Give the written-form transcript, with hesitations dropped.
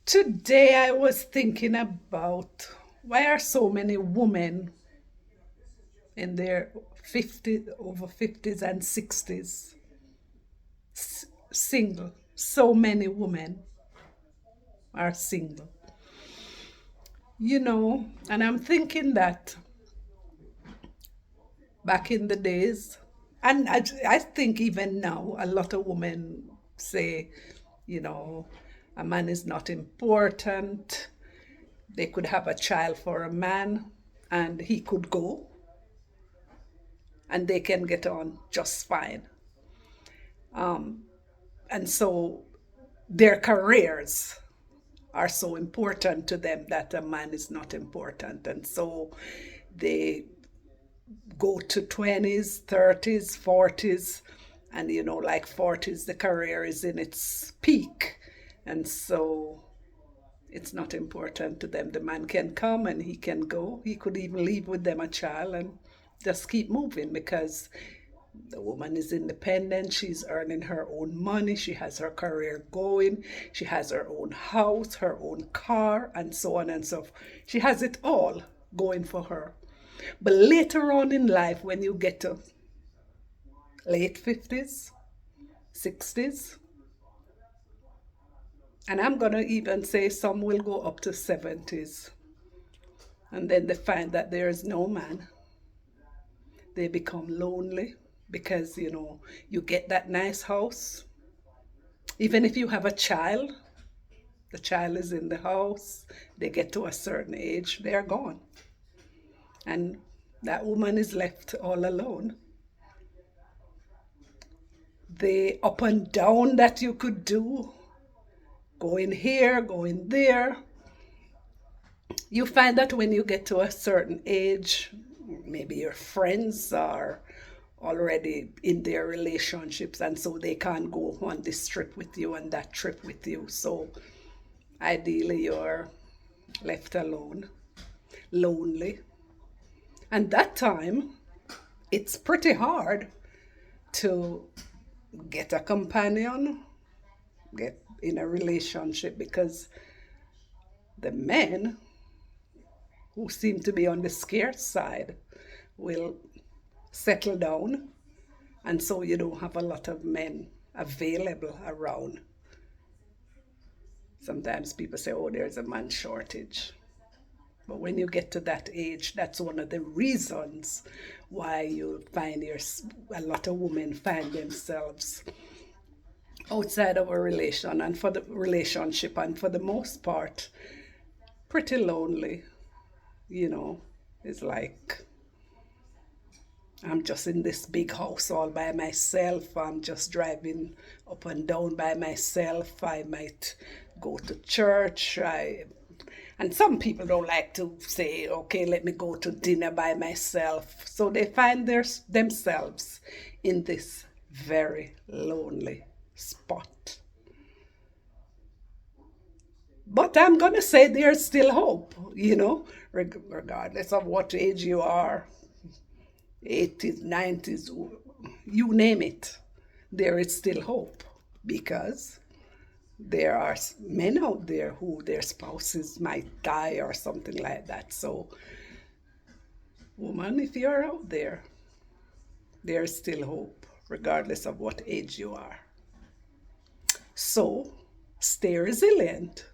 Today I was thinking about why are so many women in their 50s, over 50s and 60s single. So many women are single. And I'm thinking that back in the days, and I think even now, a lot of women say, you know, a man is not important. They could have a child for a man and he could go and they can get on just fine. And so their careers are so important to them that a man is not important. And so they go to 20s, 30s, 40s, and like 40s, the career is in its peak. And so it's not important to them. The man can come and he can go. He could even leave with them a child and just keep moving because the woman is independent. She's earning her own money. She has her career going. She has her own house, her own car, and so on and so forth. She has it all going for her. But later on in life, when you get to late 50s, 60s, and I'm going to even say some will go up to 70s, and then they find that there is no man. They become lonely because, you get that nice house. Even if you have a child, the child is in the house, they get to a certain age, they're gone. And that woman is left all alone. The up and down that you could do, going here, going there, you find that when you get to a certain age, maybe your friends are already in their relationships and so they can't go on this trip with you and that trip with you. So ideally you're left alone, lonely. And that time, it's pretty hard to get a companion, get in a relationship because the men who seem to be on the scarce side will settle down, and so you don't have a lot of men available around. Sometimes people say, oh, there's a man shortage. But when you get to that age, that's one of the reasons why you find a lot of women find themselves outside of a relation and for the relationship, and for the most part, pretty lonely. You know, it's like I'm just in this big house all by myself. I'm just driving up and down by myself. I might go to church. And some people don't like to say, okay, let me go to dinner by myself. So they find themselves in this very lonely spot. But I'm going to say there's still hope, regardless of what age you are, 80s, 90s, you name it, there is still hope because there are men out there who their spouses might die or something like that. So, woman, if you're out there, there is still hope, regardless of what age you are. So, stay resilient.